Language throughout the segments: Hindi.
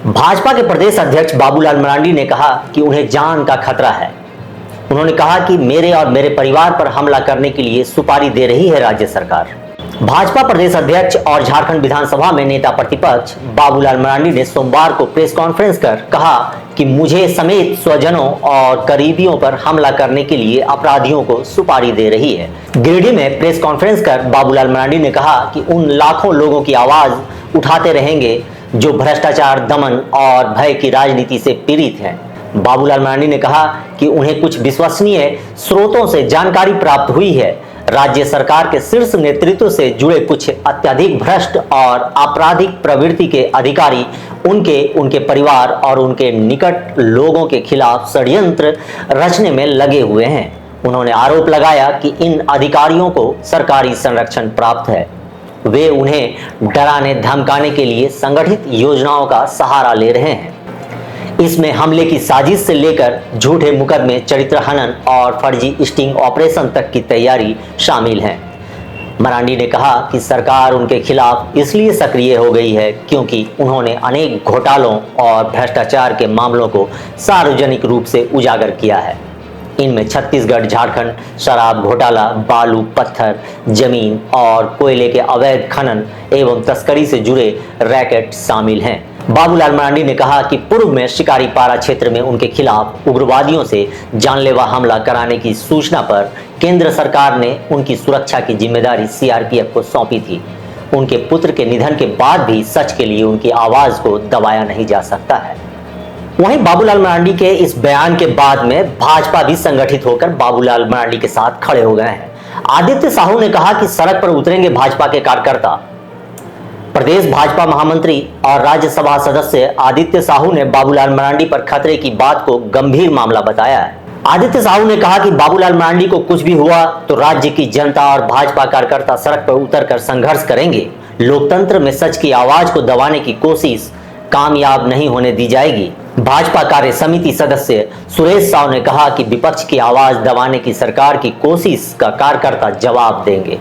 भाजपा के प्रदेश अध्यक्ष बाबूलाल मरांडी ने कहा कि उन्हें जान का खतरा है। उन्होंने कहा कि मेरे और मेरे परिवार पर हमला करने के लिए सुपारी दे रही है राज्य सरकार। भाजपा प्रदेश अध्यक्ष और झारखंड विधानसभा में नेता प्रतिपक्ष बाबूलाल मरांडी ने सोमवार को प्रेस कॉन्फ्रेंस कर कहा कि मुझे समेत स्वजनों और करीबियों पर हमला करने के लिए अपराधियों को सुपारी दे रही है। गिरिडीह में प्रेस कॉन्फ्रेंस कर बाबूलाल मरांडी ने कहा कि उन लाखों लोगों की आवाज उठाते रहेंगे जो भ्रष्टाचार, दमन और भय की राजनीति से पीड़ित हैं। बाबूलाल मरांडी ने कहा कि उन्हें कुछ विश्वसनीय स्रोतों से जानकारी प्राप्त हुई है। राज्य सरकार के शीर्ष नेतृत्व से जुड़े कुछ अत्यधिक भ्रष्ट और आपराधिक प्रवृत्ति के अधिकारी उनके परिवार और उनके निकट लोगों के खिलाफ षड्यंत्र रचने में लगे हुए हैं। उन्होंने आरोप लगाया कि इन अधिकारियों को सरकारी संरक्षण प्राप्त है। वे उन्हें डराने धमकाने के लिए संगठित योजनाओं का सहारा ले रहे हैं। इसमें हमले की साजिश से लेकर झूठे मुकदमे, चरित्र हनन और फर्जी स्टिंग ऑपरेशन तक की तैयारी शामिल है। मरांडी ने कहा कि सरकार उनके खिलाफ इसलिए सक्रिय हो गई है क्योंकि उन्होंने अनेक घोटालों और भ्रष्टाचार के मामलों को सार्वजनिक रूप से उजागर किया है। इनमें छत्तीसगढ़ झारखंड शराब घोटाला, बालू, पत्थर, जमीन और कोयले के अवैध खनन एवं तस्करी से जुड़े रैकेट शामिल हैं। बाबूलाल मरांडी ने कहा कि पूर्व में शिकारीपारा क्षेत्र में उनके खिलाफ उग्रवादियों से जानलेवा हमला कराने की सूचना पर केंद्र सरकार ने उनकी सुरक्षा की जिम्मेदारी सीआरपीएफ को सौंपी थी। उनके पुत्र के निधन के बाद भी सच के लिए उनकी आवाज को दबाया नहीं जा सकता है। वहीं बाबूलाल मरांडी के इस बयान के बाद में भाजपा भी संगठित होकर बाबूलाल मरांडी के साथ खड़े हो गए हैं। आदित्य साहू ने कहा कि सड़क पर उतरेंगे भाजपा के कार्यकर्ता। प्रदेश भाजपा महामंत्री और राज्यसभा सदस्य आदित्य साहू ने बाबूलाल मरांडी पर खतरे की बात को गंभीर मामला बताया है। आदित्य साहू ने कहा कि बाबूलाल मरांडी को कुछ भी हुआ तो राज्य की जनता और भाजपा कार्यकर्ता सड़क पर उतरकर संघर्ष करेंगे। लोकतंत्र में सच की आवाज को दबाने की कोशिश कामयाब नहीं होने दी जाएगी। भाजपा कार्य समिति सदस्य सुरेश साव ने कहा कि विपक्ष की आवाज दबाने की सरकार की कोशिश का कार्यकर्ता जवाब देंगे।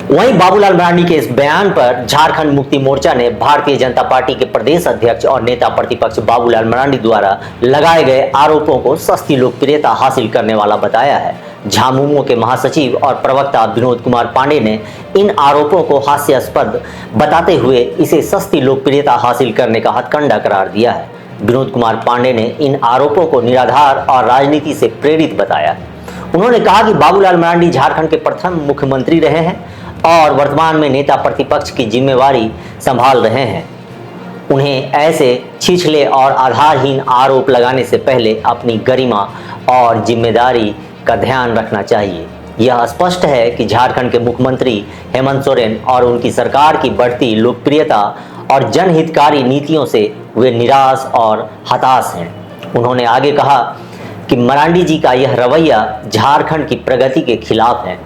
वहीं बाबूलाल मरांडी के इस बयान पर झारखंड मुक्ति मोर्चा ने भारतीय जनता पार्टी के प्रदेश अध्यक्ष और नेता प्रतिपक्ष बाबूलाल मरांडी द्वारा लगाए गए आरोपों को सस्ती लोकप्रियता हासिल करने वाला बताया है। झामुमो के महासचिव और प्रवक्ता विनोद कुमार पांडे ने इन आरोपों को हास्यास्पद बताते हुए इसे सस्ती लोकप्रियता हासिल करने का हथकंडा करार दिया है। विनोद कुमार पांडे ने इन आरोपों को निराधार और राजनीति से प्रेरित बताया। उन्होंने कहा कि बाबूलाल मरांडी झारखंड के प्रथम मुख्यमंत्री रहे हैं और वर्तमान में नेता प्रतिपक्ष की जिम्मेवारी संभाल रहे हैं। उन्हें ऐसे छिछले और आधारहीन आरोप लगाने से पहले अपनी गरिमा और जिम्मेदारी का ध्यान रखना चाहिए। यह स्पष्ट है कि झारखंड के मुख्यमंत्री हेमंत सोरेन और उनकी सरकार की बढ़ती लोकप्रियता और जनहितकारी नीतियों से वे निराश और हताश हैं। उन्होंने आगे कहा कि मरांडी जी का यह रवैया झारखंड की प्रगति के खिलाफ है।